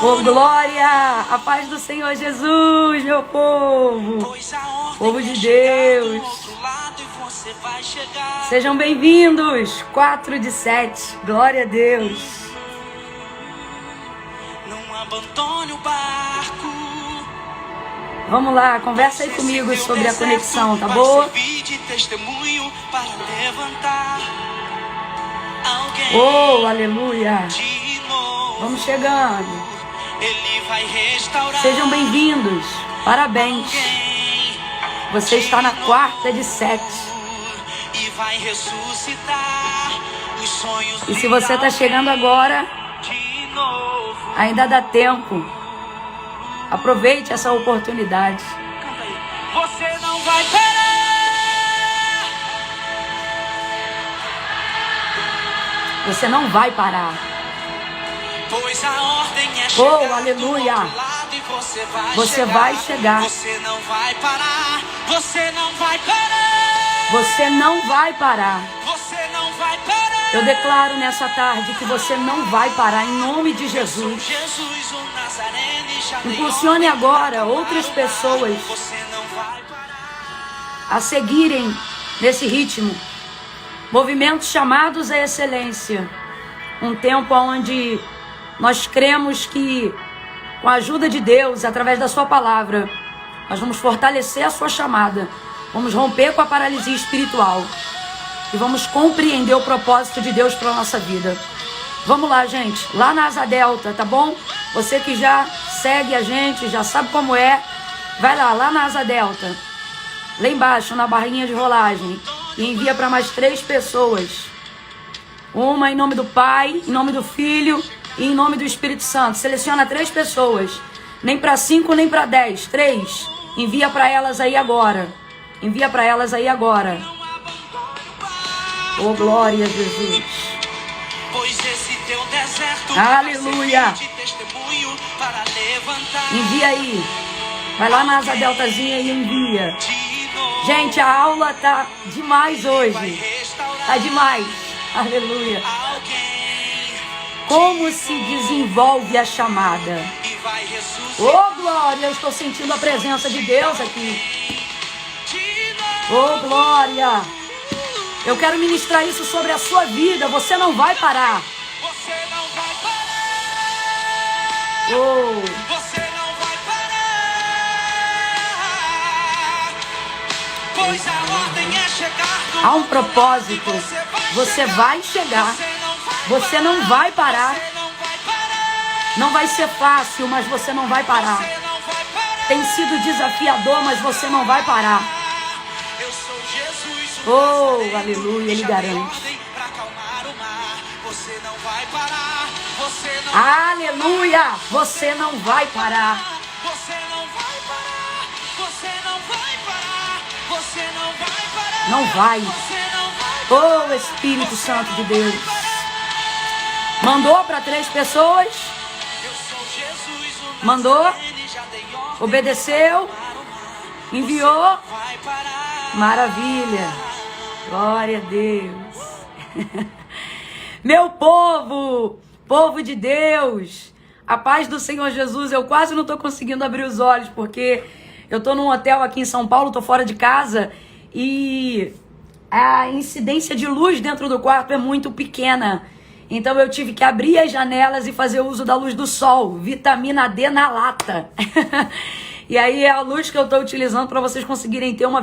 Oh, glória! A paz do Senhor Jesus, meu povo! Povo de Deus! Sejam bem-vindos! 4 de 7. Glória a Deus! Não abandone o barco. Vamos lá, conversa aí comigo sobre a conexão, tá boa? Testemunho para levantar alguém. Oh, aleluia! De novo. Vamos chegando. Ele vai restaurar. Sejam bem-vindos. Parabéns. Alguém Você está na 4 de 7. e vai ressuscitar os sonhos. E se você está chegando agora, De novo. ainda dá tempo. Aproveite essa oportunidade. Canta aí. Você não vai parar. Você não vai parar. Pois a ordem é Oh, chegar aleluia. do outro lado e Você vai chegar. Você não vai parar. Você não vai parar. Você não vai parar. Você não vai parar. Eu declaro nessa tarde que você não vai parar em nome de Jesus. Jesus, o Nazareno, e já Impulsione nem agora outras pessoas Você não vai parar. a seguirem nesse ritmo. Movimentos chamados à excelência. Um tempo onde nós cremos que, com a ajuda de Deus, através da sua palavra, nós vamos fortalecer a sua chamada. Vamos romper com a paralisia espiritual. E vamos compreender o propósito de Deus para a nossa vida. Vamos lá, gente. Lá na Asa Delta, tá bom? Você que já segue a gente, já sabe como é. Vai lá na Asa Delta. Lá embaixo, na barrinha de rolagem. E envia para mais 3 pessoas. Uma em nome do Pai, em nome do Filho e em nome do Espírito Santo. Seleciona 3 pessoas. Nem para 5, nem para 10. 3. Envia para elas aí agora. Envia para elas aí agora. Oh, glória a Jesus. Pois esse teu deserto Aleluia. vai servir de testemunho para levantar. Envia aí. Vai lá na Asa Deltazinha e envia. De novo. Gente, a aula tá demais Vai hoje. restaurar Tá demais. Aleluia. alguém Como se desenvolve a chamada. e vai ressuscitar. Oh, glória. Eu estou sentindo a presença de Deus aqui. De novo. Oh, glória. Eu quero ministrar isso sobre a sua vida. Você não vai parar. Você não vai parar. Oh, Você não vai parar. Pois a ordem é chegar do há um outro lado propósito. e Você vai chegar. Você não vai parar. Você não vai parar. Você não vai parar. Não vai ser fácil, mas você não vai parar. Você não vai parar. Tem sido desafiador, mas você não vai parar. Eu sou Jesus, o Oh, Nazareno, aleluia, ele já dei garante. ordem pra acalmar o mar. Você não vai parar. Você não Aleluia! Você não vai parar. Você não vai parar. Você não vai parar. Você não vai parar. Não vai. Você não vai Oh, Espírito Santo de Deus. Mandou para 3 pessoas. Eu sou Jesus, o Mandou. Nazareno, já dei ordem Obedeceu. para o mar. Enviou. Vai parar. Maravilha. Glória a Deus. Meu povo, povo de Deus, a paz do Senhor Jesus. Eu quase não estou conseguindo abrir os olhos porque eu estou num hotel aqui em São Paulo, estou fora de casa e a incidência de luz dentro do quarto é muito pequena. Então eu tive que abrir as janelas e fazer uso da luz do sol, vitamina D na lata. E aí é a luz que eu estou utilizando para vocês conseguirem ter uma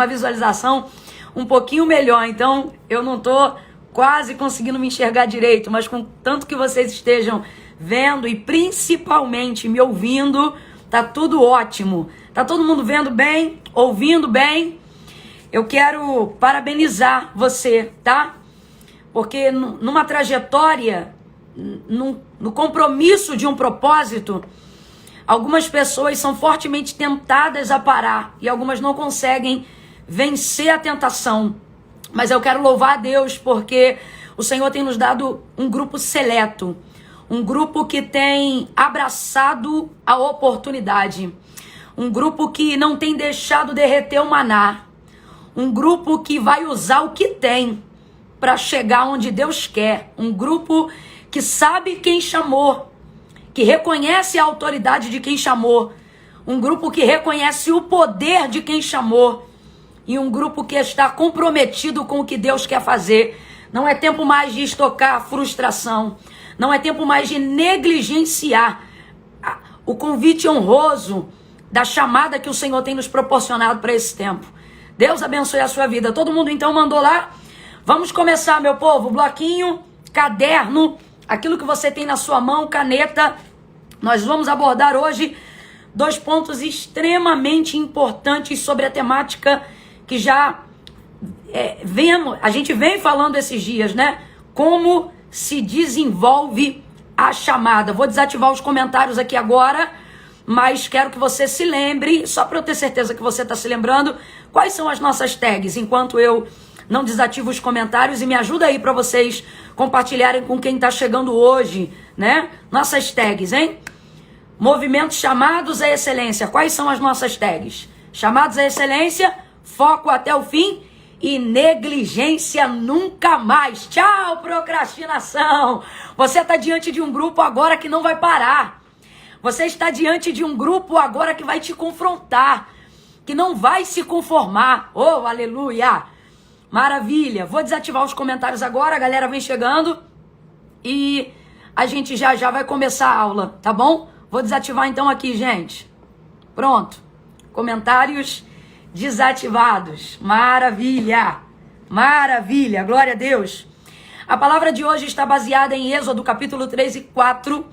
visualização um pouquinho melhor. Então eu não estou quase conseguindo me enxergar direito, mas com tanto que vocês estejam vendo e principalmente me ouvindo, tá tudo ótimo. Tá todo mundo vendo bem, ouvindo bem. Eu quero parabenizar você, tá? Porque numa trajetória, no compromisso de um propósito, algumas pessoas são fortemente tentadas a parar e algumas não conseguem vencer a tentação. Mas eu quero louvar a Deus porque o Senhor tem nos dado um grupo seleto, um grupo que tem abraçado a oportunidade, um grupo que não tem deixado derreter o maná, um grupo que vai usar o que tem para chegar onde Deus quer, um grupo que sabe quem chamou que reconhece a autoridade de quem chamou, um grupo que reconhece o poder de quem chamou e um grupo que está comprometido com o que Deus quer fazer. Não é tempo mais de estocar frustração, não é tempo mais de negligenciar o convite honroso da chamada que o Senhor tem nos proporcionado para esse tempo. Deus abençoe a sua vida. Todo mundo então mandou lá? Vamos começar, meu povo. Bloquinho, caderno, aquilo que você tem na sua mão, caneta. Nós vamos abordar hoje 2 pontos extremamente importantes sobre a temática que já a gente vem falando esses dias, né? Como se desenvolve a chamada. Vou desativar os comentários aqui agora, mas quero que você se lembre, só para eu ter certeza que você está se lembrando, quais são as nossas tags, enquanto eu não desativo os comentários, e me ajuda aí para vocês compartilharem com quem está chegando hoje, né? Nossas tags, hein? Movimentos chamados à excelência. Quais são as nossas tags? Chamados à excelência, foco até o fim e negligência nunca mais. Tchau, procrastinação. Você está diante de um grupo agora que não vai parar. Você está diante de um grupo agora que vai te confrontar, que não vai se conformar. Oh, aleluia! Maravilha! Vou desativar os comentários agora, a galera vem chegando e a gente já vai começar a aula, tá bom? Vou desativar então aqui, gente. Pronto. Comentários desativados. Maravilha! Maravilha! Glória a Deus! A palavra de hoje está baseada em Êxodo capítulo 3 e 4,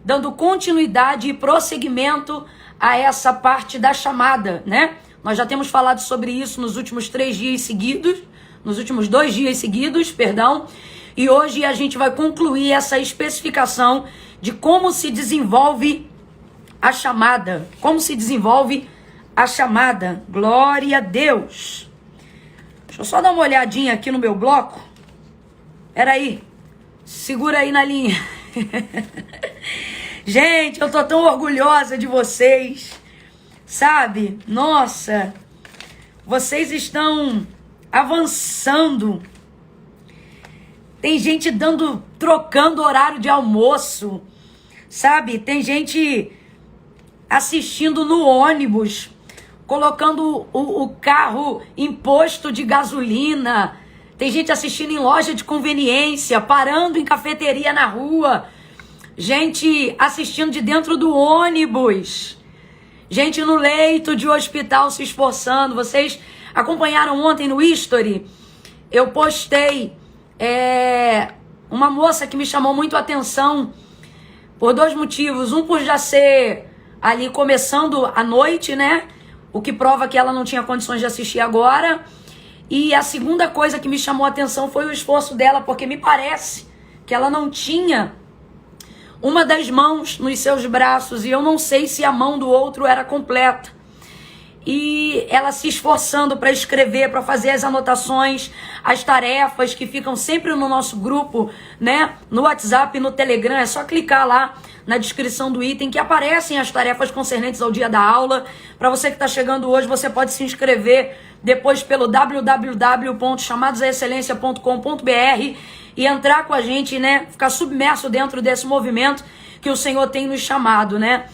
dando continuidade e prosseguimento a essa parte da chamada, né? Nós já temos falado sobre isso nos últimos 2 dias seguidos, perdão, e hoje a gente vai concluir essa especificação de como se desenvolve a chamada. Como se desenvolve a chamada. Glória a Deus. Deixa eu só dar uma olhadinha aqui no meu bloco. Peraí. Segura aí na linha. Gente, eu tô tão orgulhosa de vocês. Sabe? Nossa. Vocês estão avançando. Tem gente trocando horário de almoço, sabe? Tem gente assistindo no ônibus, colocando o carro em posto de gasolina. Tem gente assistindo em loja de conveniência, parando em cafeteria na rua. Gente assistindo de dentro do ônibus. Gente no leito de hospital se esforçando. Vocês acompanharam ontem no History? Eu postei uma moça que me chamou muito a atenção por 2 motivos. Um, por já ser ali começando a noite, né? O que prova que ela não tinha condições de assistir agora. E a segunda coisa que me chamou a atenção foi o esforço dela, porque me parece que ela não tinha uma das mãos nos seus braços, e eu não sei se a mão do outro era completa. E ela se esforçando para escrever, para fazer as anotações, as tarefas que ficam sempre no nosso grupo, né? No WhatsApp e no Telegram. É só clicar lá na descrição do item que aparecem as tarefas concernentes ao dia da aula. Para você que está chegando hoje, você pode se inscrever depois pelo www.chamadosaexcelencia.com.br e entrar com a gente, né? Ficar submerso dentro desse movimento que o Senhor tem nos chamado, né?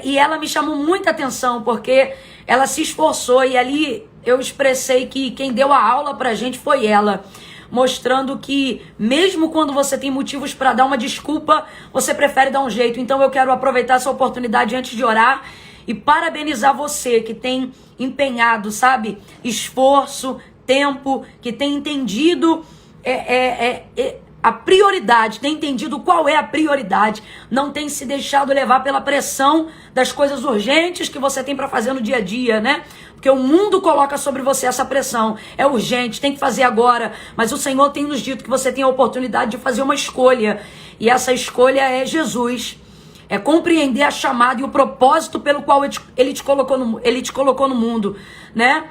E ela me chamou muita atenção, porque ela se esforçou, e ali eu expressei que quem deu a aula pra gente foi ela, mostrando que mesmo quando você tem motivos para dar uma desculpa, você prefere dar um jeito. Então eu quero aproveitar essa oportunidade antes de orar e parabenizar você que tem empenhado, sabe, esforço, tempo, que tem entendido a prioridade, tem entendido qual é a prioridade, não tem se deixado levar pela pressão das coisas urgentes que você tem para fazer no dia a dia, né? Porque o mundo coloca sobre você essa pressão, é urgente, tem que fazer agora, mas o Senhor tem nos dito que você tem a oportunidade de fazer uma escolha, e essa escolha é Jesus, é compreender a chamada e o propósito pelo qual ele te colocou no mundo, né?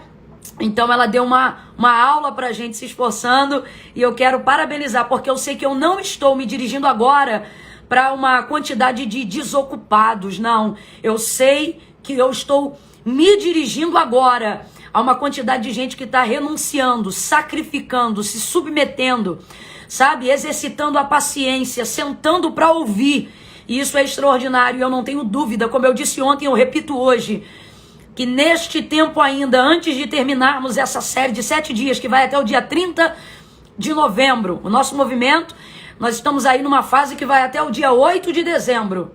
Então ela deu uma aula pra gente se esforçando, e eu quero parabenizar, porque eu sei que eu não estou me dirigindo agora para uma quantidade de desocupados, não. Eu sei que eu estou me dirigindo agora a uma quantidade de gente que está renunciando, sacrificando, se submetendo, sabe? Exercitando a paciência, sentando para ouvir E isso é extraordinário, eu não tenho dúvida, como eu disse ontem, eu repito hoje, que neste tempo ainda, antes de terminarmos essa série de 7 dias, que vai até o dia 30 de novembro, o nosso movimento, nós estamos aí numa fase que vai até o dia 8 de dezembro,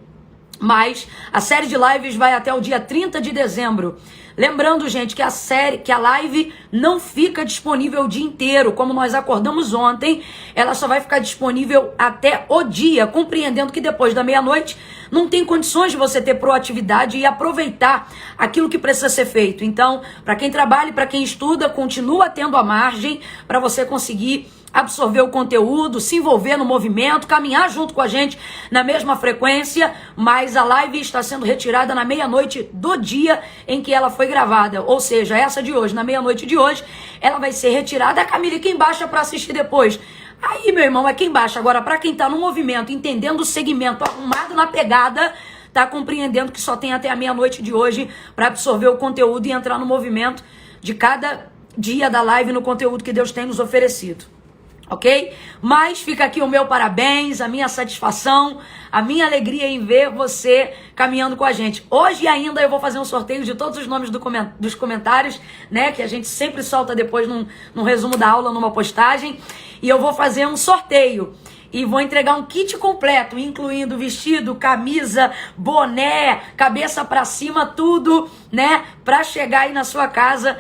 mas a série de lives vai até o dia 30 de dezembro. Lembrando, gente, que a live não fica disponível o dia inteiro, como nós acordamos ontem, ela só vai ficar disponível até o dia, compreendendo que depois da meia-noite não tem condições de você ter proatividade e aproveitar aquilo que precisa ser feito. Então, para quem trabalha e para quem estuda, continua tendo a margem para você conseguir absorver o conteúdo, se envolver no movimento, caminhar junto com a gente na mesma frequência, mas a live está sendo retirada na meia-noite do dia em que ela foi gravada, ou seja, essa de hoje, na meia-noite de hoje, ela vai ser retirada. Camila, e quem baixa para assistir depois? Aí, meu irmão, é quem baixa. Agora, para quem tá no movimento, entendendo o segmento, arrumado na pegada, tá compreendendo que só tem até a meia-noite de hoje para absorver o conteúdo e entrar no movimento de cada dia da live, no conteúdo que Deus tem nos oferecido. Ok? Mas fica aqui o meu parabéns, a minha satisfação, a minha alegria em ver você caminhando com a gente. Hoje ainda eu vou fazer um sorteio de todos os nomes dos comentários, né? Que a gente sempre solta depois num resumo da aula, numa postagem. E eu vou fazer um sorteio. E vou entregar um kit completo, incluindo vestido, camisa, boné, cabeça pra cima, tudo, né? Pra chegar aí na sua casa,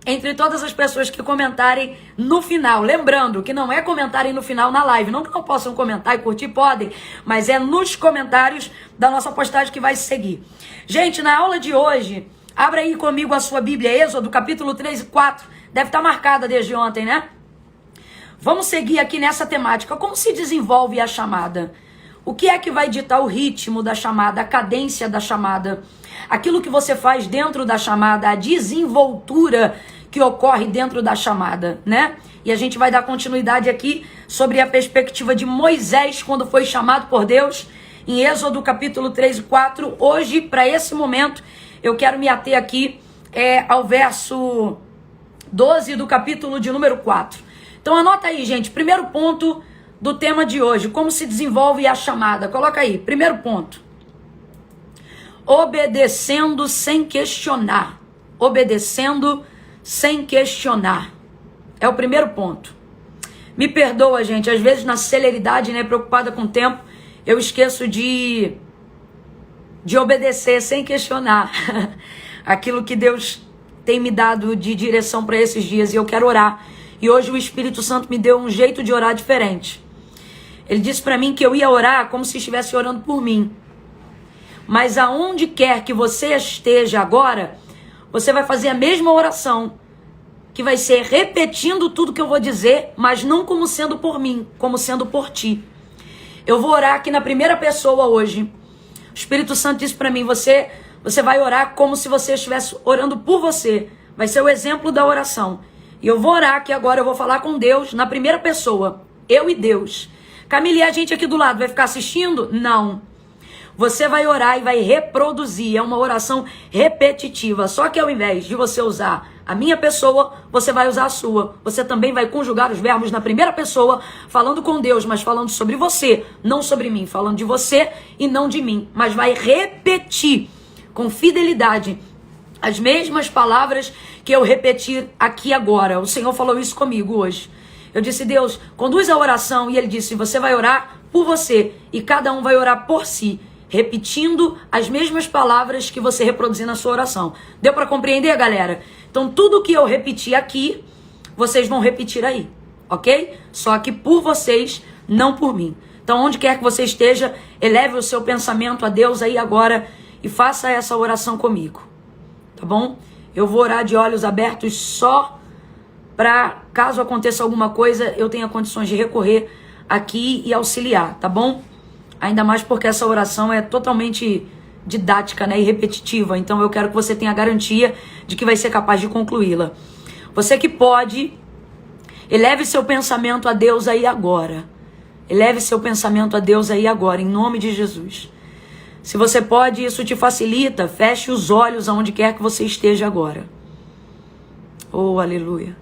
entre todas as pessoas que comentarem no final. Lembrando que não é comentarem no final na live, não que não possam comentar e curtir, podem, mas é nos comentários da nossa postagem que vai seguir. Gente, na aula de hoje, abra aí comigo a sua Bíblia, Êxodo, capítulo 3 e 4, deve estar marcada desde ontem, né? Vamos seguir aqui nessa temática. Como se desenvolve a chamada? O que é que vai ditar o ritmo da chamada, a cadência da chamada? Aquilo que você faz dentro da chamada, a desenvoltura que ocorre dentro da chamada, né? E a gente vai dar continuidade aqui sobre a perspectiva de Moisés quando foi chamado por Deus, em Êxodo capítulo 3 e 4. Hoje, para esse momento, eu quero me ater aqui ao verso 12 do capítulo de número 4. Então anota aí, gente, primeiro ponto do tema de hoje, como se desenvolve a chamada. Coloca aí, primeiro ponto. Obedecendo sem questionar. Obedecendo sem questionar. É o primeiro ponto. Me perdoa, gente, às vezes na celeridade, né, preocupada com o tempo, eu esqueço de obedecer sem questionar aquilo que Deus tem me dado de direção para esses dias, e eu quero orar. E hoje o Espírito Santo me deu um jeito de orar diferente. Ele disse para mim que eu ia orar como se estivesse orando por mim. Mas aonde quer que você esteja agora, você vai fazer a mesma oração, que vai ser repetindo tudo que eu vou dizer, mas não como sendo por mim, como sendo por ti. Eu vou orar aqui na primeira pessoa hoje. O Espírito Santo disse para mim, você vai orar como se você estivesse orando por você. Vai ser o exemplo da oração. E eu vou orar aqui agora, eu vou falar com Deus na primeira pessoa. Eu e Deus. Camila, e a gente aqui do lado vai ficar assistindo? Não. Você vai orar e vai reproduzir. É uma oração repetitiva. Só que ao invés de você usar a minha pessoa, você vai usar a sua. Você também vai conjugar os verbos na primeira pessoa, falando com Deus, mas falando sobre você, não sobre mim. Falando de você e não de mim. Mas vai repetir com fidelidade as mesmas palavras que eu repeti aqui agora. O Senhor falou isso comigo hoje. Eu disse, Deus, conduz a oração. E Ele disse, você vai orar por você. E cada um vai orar por si. Repetindo as mesmas palavras que você reproduzir na sua oração. Deu para compreender, galera? Então, tudo que eu repeti aqui, vocês vão repetir aí. Ok? Só que por vocês, não por mim. Então, onde quer que você esteja, eleve o seu pensamento a Deus aí agora e faça essa oração comigo. Tá bom? Eu vou orar de olhos abertos só para, caso aconteça alguma coisa, eu tenha condições de recorrer aqui e auxiliar, tá bom? Ainda mais porque essa oração é totalmente didática, né, e repetitiva. Então eu quero que você tenha garantia de que vai ser capaz de concluí-la. Você que pode, eleve seu pensamento a Deus aí agora. Eleve seu pensamento a Deus aí agora, em nome de Jesus. Se você pode, isso te facilita. Feche os olhos aonde quer que você esteja agora. Oh, aleluia.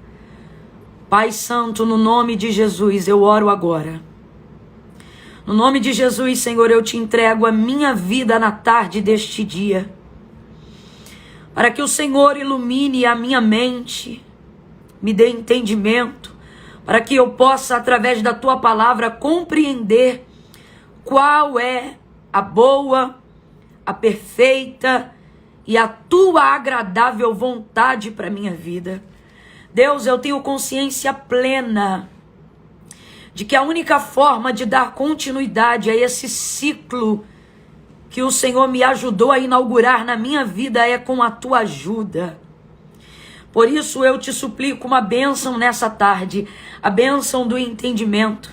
Pai Santo, no nome de Jesus, eu oro agora. No nome de Jesus, Senhor, eu te entrego a minha vida na tarde deste dia, para que o Senhor ilumine a minha mente, me dê entendimento, para que eu possa, através da tua palavra, compreender qual é a boa, a perfeita e a tua agradável vontade para a minha vida. Deus, eu tenho consciência plena de que a única forma de dar continuidade a esse ciclo que o Senhor me ajudou a inaugurar na minha vida é com a tua ajuda. Por isso eu te suplico uma bênção nessa tarde, a bênção do entendimento,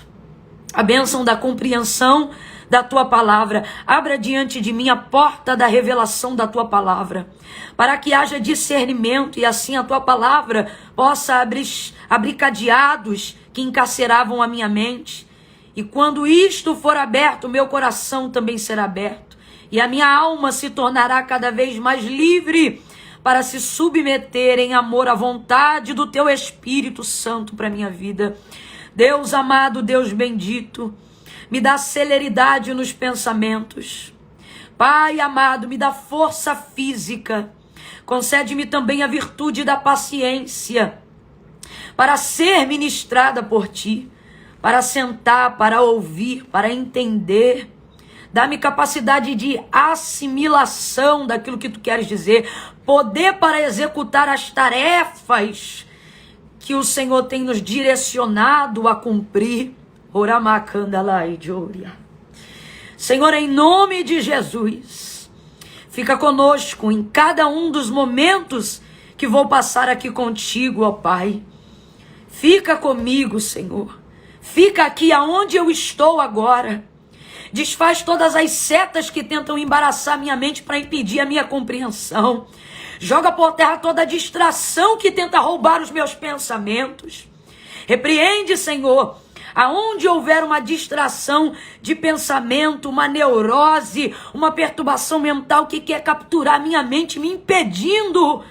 a bênção da compreensão da tua palavra. Abra diante de mim a porta da revelação da tua palavra, para que haja discernimento e assim a tua palavra possa abrir cadeados que encarceravam a minha mente. E quando isto for aberto, meu coração também será aberto. E a minha alma se tornará cada vez mais livre para se submeter em amor à vontade do teu Espírito Santo para a minha vida. Deus amado, Deus bendito, me dá celeridade nos pensamentos. Pai amado, me dá força física. Concede-me também a virtude da paciência para ser ministrada por ti, para sentar, para ouvir, para entender. Dá-me capacidade de assimilação daquilo que tu queres dizer, poder para executar as tarefas que o Senhor tem nos direcionado a cumprir. Senhor, em nome de Jesus, fica conosco em cada um dos momentos que vou passar aqui contigo, ó Pai. Fica comigo, Senhor. Fica aqui aonde eu estou agora. Desfaz todas as setas que tentam embaraçar minha mente para impedir a minha compreensão. Joga por terra toda a distração que tenta roubar os meus pensamentos. Repreende, Senhor, aonde houver uma distração de pensamento, uma neurose, uma perturbação mental que quer capturar minha mente, me impedindo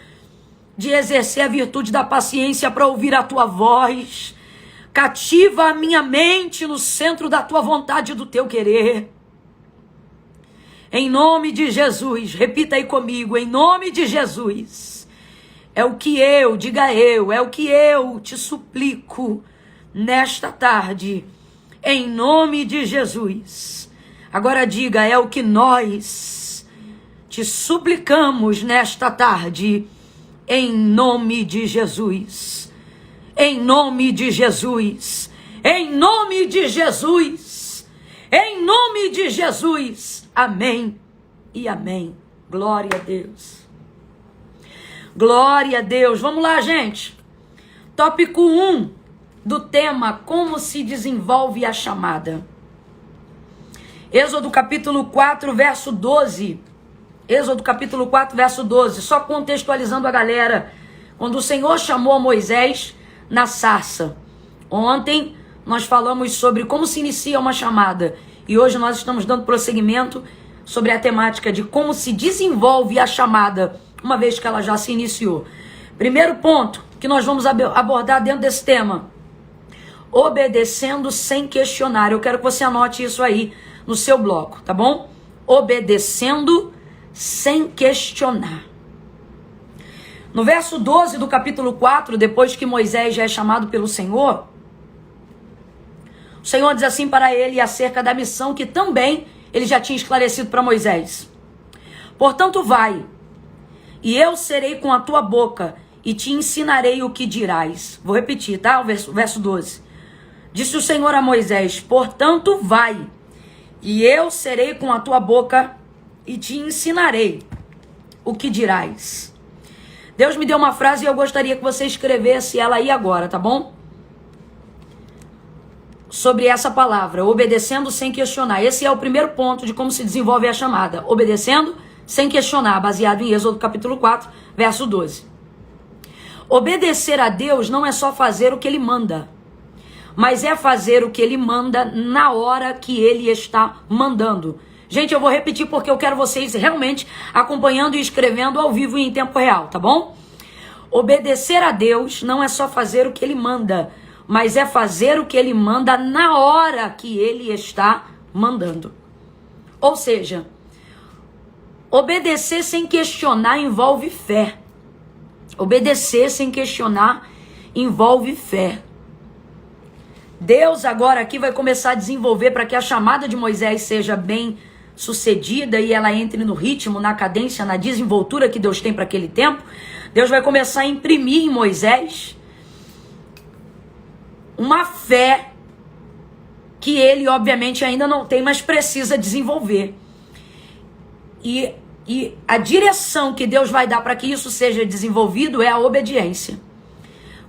de exercer a virtude da paciência para ouvir a tua voz. Cativa a minha mente no centro da tua vontade e do teu querer. Em nome de Jesus, repita aí comigo, em nome de Jesus. É o que eu, diga eu, é o que eu te suplico nesta tarde, em nome de Jesus. Agora diga, é o que nós te suplicamos nesta tarde, em nome de Jesus. Em nome de Jesus. Em nome de Jesus. Em nome de Jesus. Amém e amém. Glória a Deus. Glória a Deus. Vamos lá, gente. Tópico 1 do tema, como se desenvolve a chamada. Êxodo capítulo 4, verso 12. Êxodo capítulo 4, verso 12. Só contextualizando a galera. Quando o Senhor chamou Moisés na sarça. Ontem nós falamos sobre como se inicia uma chamada. E hoje nós estamos dando prosseguimento sobre a temática de como se desenvolve a chamada, uma vez que ela já se iniciou. Primeiro ponto que nós vamos abordar dentro desse tema: obedecendo sem questionar. Eu quero que você anote isso aí no seu bloco, tá bom? Obedecendo sem questionar. No verso 12 do capítulo 4, depois que Moisés já é chamado pelo Senhor, o Senhor diz assim para ele acerca da missão que também ele já tinha esclarecido para Moisés. Portanto, vai, e eu serei com a tua boca e te ensinarei o que dirás. Vou repetir, tá? O verso 12. Disse o Senhor a Moisés: portanto, vai, e eu serei com a tua boca e te ensinarei o que dirás. Deus me deu uma frase e eu gostaria que você escrevesse ela aí agora, tá bom? Sobre essa palavra, obedecendo sem questionar. Esse é o primeiro ponto de como se desenvolve a chamada. Obedecendo sem questionar, baseado em Êxodo capítulo 4, verso 12. Obedecer a Deus não é só fazer o que Ele manda, mas é fazer o que Ele manda na hora que Ele está mandando. Gente, eu vou repetir porque eu quero vocês realmente acompanhando e escrevendo ao vivo e em tempo real, tá bom? Obedecer a Deus não é só fazer o que Ele manda, mas é fazer o que Ele manda na hora que Ele está mandando. Ou seja, obedecer sem questionar envolve fé. Obedecer sem questionar envolve fé. Deus agora aqui vai começar a desenvolver para que a chamada de Moisés seja bem sucedida e ela entre no ritmo, na cadência, na desenvoltura que Deus tem para aquele tempo. Deus vai começar a imprimir em Moisés uma fé que ele, obviamente, ainda não tem, mas precisa desenvolver. E a direção que Deus vai dar para que isso seja desenvolvido é a obediência.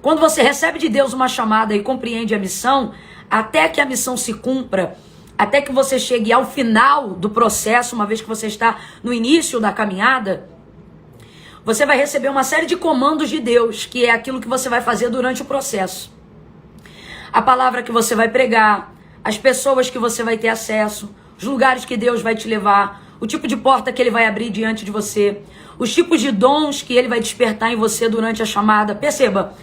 Quando você recebe de Deus uma chamada e compreende a missão, até que a missão se cumpra, até que você chegue ao final do processo, uma vez que você está no início da caminhada, você vai receber uma série de comandos de Deus, que é aquilo que você vai fazer durante o processo. A palavra que você vai pregar, as pessoas que você vai ter acesso, os lugares que Deus vai te levar, o tipo de porta que Ele vai abrir diante de você, os tipos de dons que Ele vai despertar em você durante a chamada. Perceba,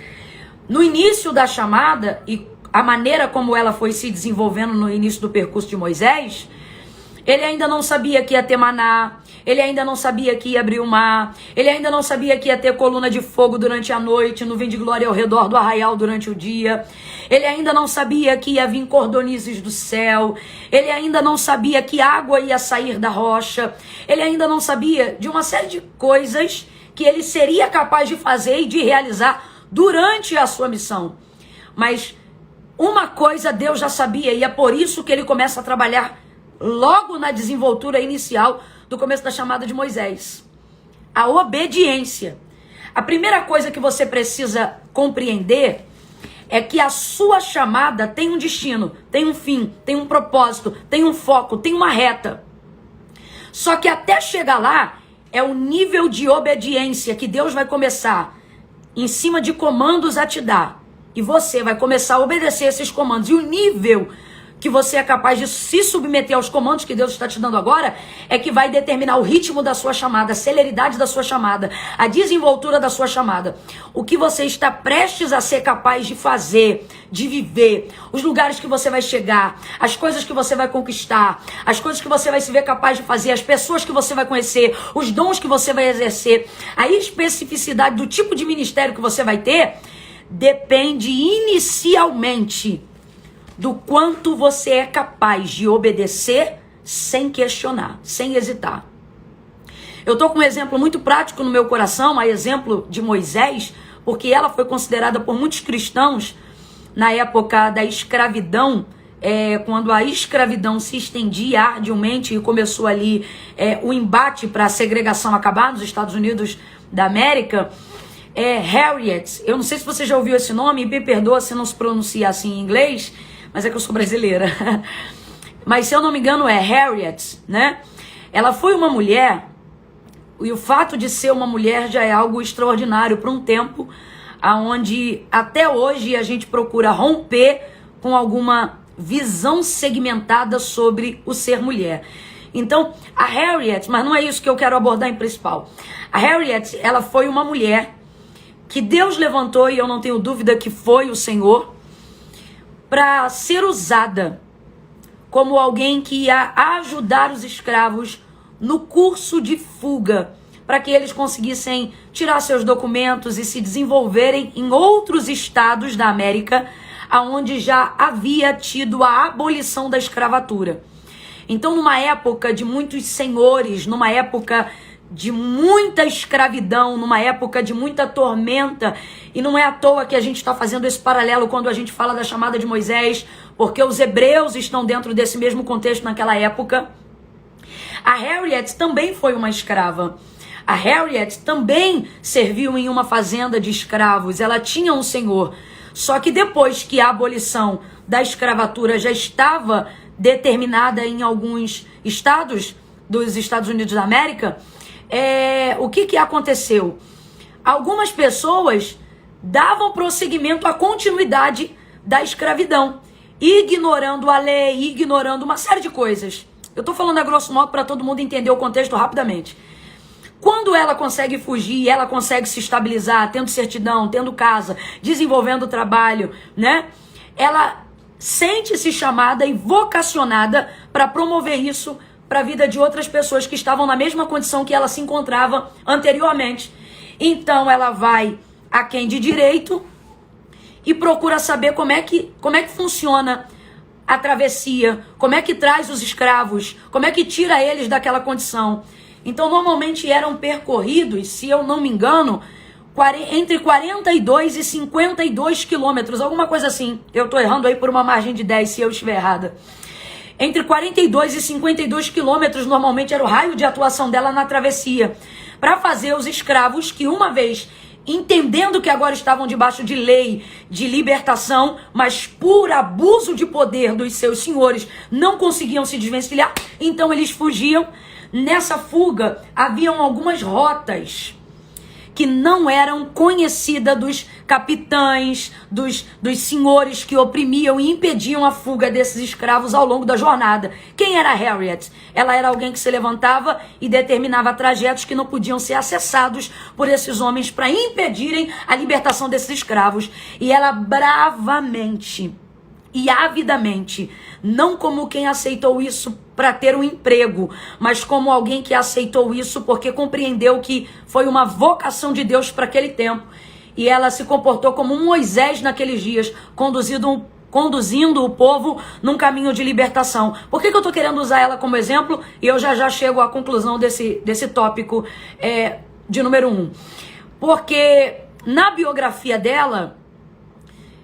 no início da chamada e a maneira como ela foi se desenvolvendo no início do percurso de Moisés, ele ainda não sabia que ia ter maná, ele ainda não sabia que ia abrir o mar, ele ainda não sabia que ia ter coluna de fogo durante a noite, nuvem de glória ao redor do arraial durante o dia, ele ainda não sabia que ia vir cordonizes do céu, ele ainda não sabia que água ia sair da rocha, ele ainda não sabia de uma série de coisas que ele seria capaz de fazer e de realizar durante a sua missão. Mas uma coisa Deus já sabia, e é por isso que ele começa a trabalhar logo na desenvoltura inicial do começo da chamada de Moisés. A obediência. A primeira coisa que você precisa compreender é que a sua chamada tem um destino, tem um fim, tem um propósito, tem um foco, tem uma reta. Só que até chegar lá, é o nível de obediência que Deus vai começar em cima de comandos a te dar. E você vai começar a obedecer esses comandos. E o nível que você é capaz de se submeter aos comandos que Deus está te dando agora é que vai determinar o ritmo da sua chamada, a celeridade da sua chamada, a desenvoltura da sua chamada. O que você está prestes a ser capaz de fazer, de viver, os lugares que você vai chegar, as coisas que você vai conquistar, as coisas que você vai se ver capaz de fazer, as pessoas que você vai conhecer, os dons que você vai exercer, a especificidade do tipo de ministério que você vai ter, depende inicialmente do quanto você é capaz de obedecer sem questionar, sem hesitar. Eu estou com um exemplo muito prático no meu coração, a exemplo de Moisés, porque ela foi considerada por muitos cristãos, na época da escravidão, quando a escravidão se estendia arduamente e começou ali o embate para a segregação acabar nos Estados Unidos da América, Harriet, eu não sei se você já ouviu esse nome, me perdoa se não se pronuncia assim em inglês, mas é que eu sou brasileira. Mas se eu não me engano é Harriet, né? Ela foi uma mulher, e o fato de ser uma mulher já é algo extraordinário para um tempo onde até hoje a gente procura romper com alguma visão segmentada sobre o ser mulher. Então, a Harriet, mas não é isso que eu quero abordar em principal. A Harriet, ela foi uma mulher que Deus levantou, e eu não tenho dúvida que foi o Senhor, para ser usada como alguém que ia ajudar os escravos no curso de fuga, para que eles conseguissem tirar seus documentos e se desenvolverem em outros estados da América, onde já havia tido a abolição da escravatura. Então, numa época de muitos senhores, numa época de muita escravidão, numa época de muita tormenta, e não é à toa que a gente está fazendo esse paralelo quando a gente fala da chamada de Moisés, porque os hebreus estão dentro desse mesmo contexto naquela época. A Harriet também foi uma escrava. A Harriet também serviu em uma fazenda de escravos, ela tinha um senhor. Só que depois que a abolição da escravatura já estava determinada em alguns estados dos Estados Unidos da América, o que aconteceu? Algumas pessoas davam prosseguimento à continuidade da escravidão, ignorando a lei, ignorando uma série de coisas. Eu estou falando a grosso modo para todo mundo entender o contexto rapidamente. Quando ela consegue fugir, ela consegue se estabilizar, tendo certidão, tendo casa, desenvolvendo trabalho, né? Ela sente-se chamada e vocacionada para promover isso para a vida de outras pessoas que estavam na mesma condição que ela se encontrava anteriormente. Então ela vai a quem de direito e procura saber como é que funciona a travessia, como é que traz os escravos, como é que tira eles daquela condição. Então normalmente eram percorridos, se eu não me engano, entre 42 e 52 quilômetros, alguma coisa assim. Eu estou errando aí por uma margem de 10 se eu estiver errada. Entre 42 e 52 quilômetros normalmente era o raio de atuação dela na travessia, para fazer os escravos que, uma vez entendendo que agora estavam debaixo de lei de libertação, mas por abuso de poder dos seus senhores, não conseguiam se desvencilhar, então eles fugiam. Nessa fuga haviam algumas rotas que não eram conhecidas dos capitães, dos senhores que oprimiam e impediam a fuga desses escravos ao longo da jornada. Quem era Harriet? Ela era alguém que se levantava e determinava trajetos que não podiam ser acessados por esses homens para impedirem a libertação desses escravos. E ela bravamente e avidamente, não como quem aceitou isso para ter um emprego, mas como alguém que aceitou isso porque compreendeu que foi uma vocação de Deus para aquele tempo. E ela se comportou como um Moisés naqueles dias, conduzindo o povo num caminho de libertação. Por que eu estou querendo usar ela como exemplo? E eu já chego à conclusão desse tópico de número 1. Porque na biografia dela,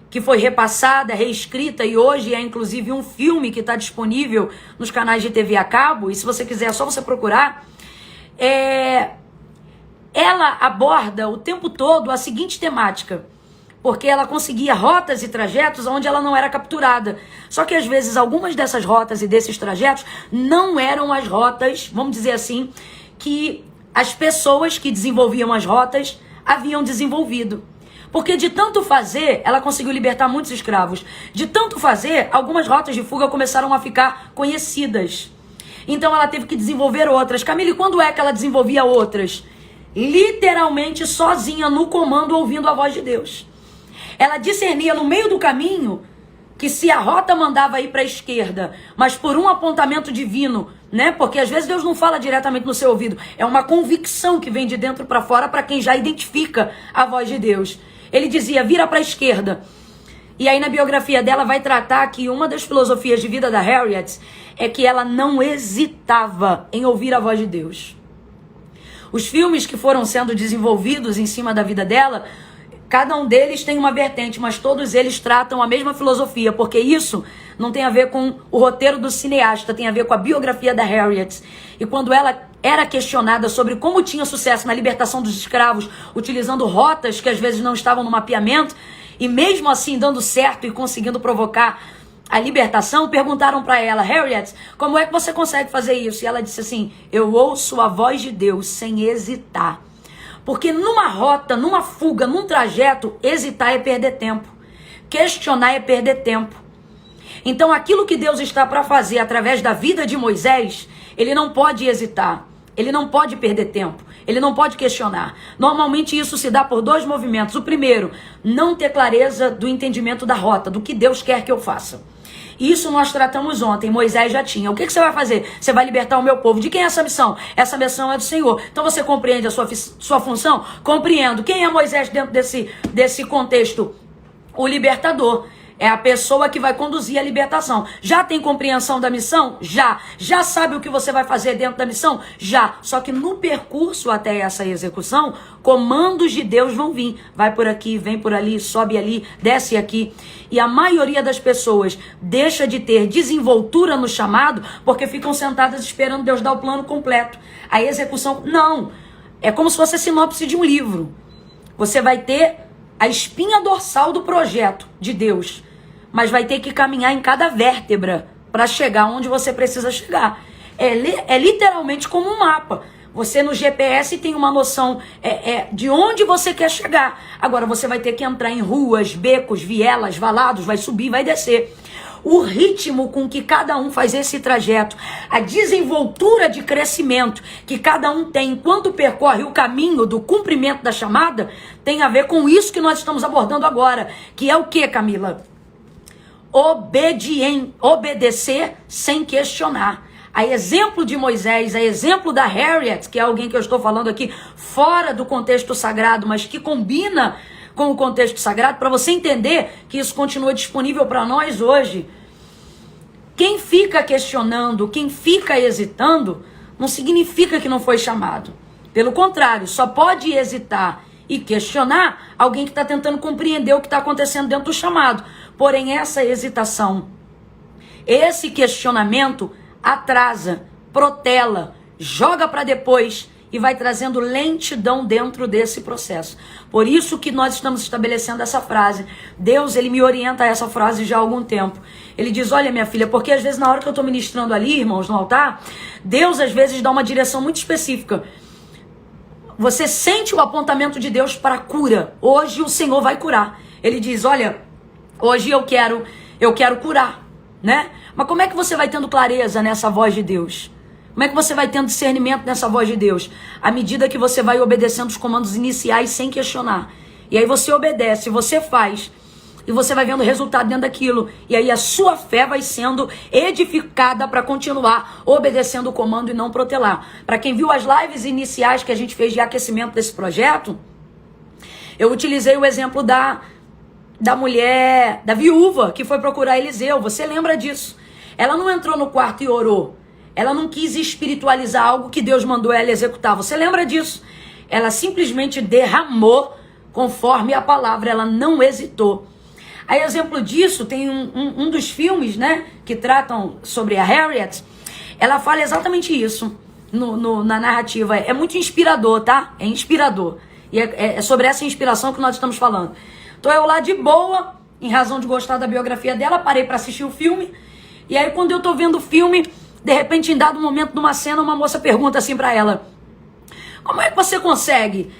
que foi repassada, reescrita, e hoje é inclusive um filme que está disponível nos canais de TV a cabo, e se você quiser é só você procurar, ela aborda o tempo todo a seguinte temática, porque ela conseguia rotas e trajetos onde ela não era capturada. Só que às vezes algumas dessas rotas e desses trajetos não eram as rotas, vamos dizer assim, que as pessoas que desenvolviam as rotas haviam desenvolvido. Porque de tanto fazer, ela conseguiu libertar muitos escravos. De tanto fazer, algumas rotas de fuga começaram a ficar conhecidas. Então ela teve que desenvolver outras. Camille, quando é que ela desenvolvia outras? Literalmente sozinha no comando, ouvindo a voz de Deus. Ela discernia no meio do caminho que se a rota mandava ir para a esquerda, mas por um apontamento divino, né? Porque às vezes Deus não fala diretamente no seu ouvido. É uma convicção que vem de dentro para fora para quem já identifica a voz de Deus. Ele dizia, vira para a esquerda. E aí na biografia dela vai tratar que uma das filosofias de vida da Harriet é que ela não hesitava em ouvir a voz de Deus. Os filmes que foram sendo desenvolvidos em cima da vida dela, cada um deles tem uma vertente, mas todos eles tratam a mesma filosofia, porque isso não tem a ver com o roteiro do cineasta, tem a ver com a biografia da Harriet. E quando ela era questionada sobre como tinha sucesso na libertação dos escravos, utilizando rotas que às vezes não estavam no mapeamento, e mesmo assim dando certo e conseguindo provocar a libertação, perguntaram para ela, Harriet, como é que você consegue fazer isso? E ela disse assim, eu ouço a voz de Deus sem hesitar. Porque numa rota, numa fuga, num trajeto, hesitar é perder tempo. Questionar é perder tempo. Então aquilo que Deus está para fazer através da vida de Moisés, ele não pode hesitar. Ele não pode perder tempo. Ele não pode questionar. Normalmente isso se dá por dois movimentos. O primeiro, não ter clareza do entendimento da rota, do que Deus quer que eu faça. Isso nós tratamos ontem, Moisés já tinha. O que você vai fazer? Você vai libertar o meu povo. De quem é essa missão? Essa missão é do Senhor. Então você compreende a sua função? Compreendo. Quem é Moisés dentro desse contexto? O libertador. É a pessoa que vai conduzir a libertação. Já tem compreensão da missão? Já. Já sabe o que você vai fazer dentro da missão? Já. Só que no percurso até essa execução, comandos de Deus vão vir. Vai por aqui, vem por ali, sobe ali, desce aqui. E a maioria das pessoas deixa de ter desenvoltura no chamado porque ficam sentadas esperando Deus dar o plano completo. A execução, não. É como se fosse a sinopse de um livro. Você vai ter a espinha dorsal do projeto de Deus, mas vai ter que caminhar em cada vértebra para chegar onde você precisa chegar. É literalmente como um mapa. Você no GPS tem uma noção de onde você quer chegar. Agora você vai ter que entrar em ruas, becos, vielas, valados, vai subir, vai descer. O ritmo com que cada um faz esse trajeto, a desenvoltura de crescimento que cada um tem enquanto percorre o caminho do cumprimento da chamada, tem a ver com isso que nós estamos abordando agora, que é o que, Camila? obedecer sem questionar. A exemplo de Moisés, a exemplo da Harriet, que é alguém que eu estou falando aqui fora do contexto sagrado, mas que combina com o contexto sagrado, para você entender que isso continua disponível para nós hoje. Quem fica questionando, quem fica hesitando, não significa que não foi chamado. Pelo contrário, só pode hesitar e questionar alguém que está tentando compreender o que está acontecendo dentro do chamado. Porém, essa hesitação, esse questionamento atrasa, protela, joga para depois e vai trazendo lentidão dentro desse processo. Por isso que nós estamos estabelecendo essa frase. Deus, ele me orienta a essa frase já há algum tempo. Ele diz, olha minha filha, porque às vezes na hora que eu estou ministrando ali, irmãos, no altar, Deus às vezes dá uma direção muito específica. Você sente o apontamento de Deus para a cura. Hoje o Senhor vai curar. Ele diz, olha, hoje eu quero curar, né? Mas como é que você vai tendo clareza nessa voz de Deus? Como é que você vai tendo discernimento nessa voz de Deus? À medida que você vai obedecendo os comandos iniciais sem questionar. E aí você obedece, você faz. E você vai vendo o resultado dentro daquilo. E aí a sua fé vai sendo edificada para continuar obedecendo o comando e não protelar. Para quem viu as lives iniciais que a gente fez de aquecimento desse projeto, eu utilizei o exemplo da mulher, da viúva que foi procurar Eliseu. Você lembra disso? Ela não entrou no quarto e orou. Ela não quis espiritualizar algo que Deus mandou ela executar. Você lembra disso? Ela simplesmente derramou conforme a palavra. Ela não hesitou. A exemplo disso, tem um dos filmes, né, que tratam sobre a Harriet. Ela fala exatamente isso na narrativa. É muito inspirador, tá? É inspirador. E é sobre essa inspiração que nós estamos falando. Tô eu lá de boa, em razão de gostar da biografia dela, parei para assistir o filme. E aí quando eu tô vendo o filme, de repente em dado momento, numa cena, uma moça pergunta assim para ela: como é que você consegue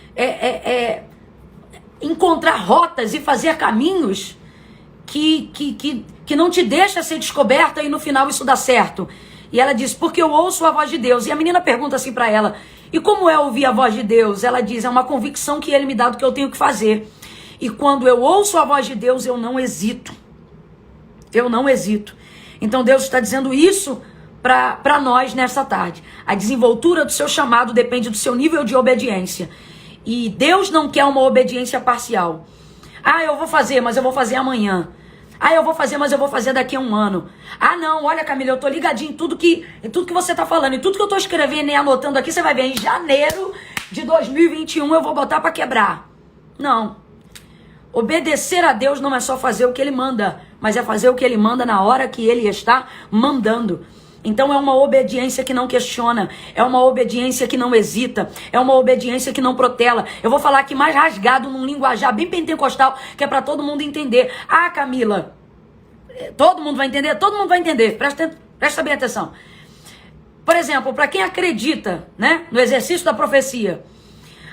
encontrar rotas e fazer caminhos que não te deixa ser descoberta e no final isso dá certo? E ela diz, porque eu ouço a voz de Deus. E a menina pergunta assim para ela, e como é ouvir a voz de Deus? Ela diz, é uma convicção que ele me dá do que eu tenho que fazer. E quando eu ouço a voz de Deus, eu não hesito. Eu não hesito. Então Deus está dizendo isso para nós nessa tarde. A desenvoltura do seu chamado depende do seu nível de obediência. E Deus não quer uma obediência parcial. Ah, eu vou fazer, mas eu vou fazer amanhã. Ah, eu vou fazer, mas eu vou fazer daqui a um ano. Ah, não, olha, Camila, eu tô ligadinho em tudo que você tá falando, em tudo que eu tô escrevendo e anotando aqui, você vai ver, em janeiro de 2021 eu vou botar para quebrar. Não. Obedecer a Deus não é só fazer o que ele manda, mas é fazer o que ele manda na hora que ele está mandando. Então é uma obediência que não questiona, é uma obediência que não hesita, é uma obediência que não protela. Eu vou falar aqui mais rasgado num linguajar bem pentecostal, que é para todo mundo entender. Ah, Camila, todo mundo vai entender? Todo mundo vai entender, presta bem atenção. Por exemplo, para quem acredita, né, no exercício da profecia,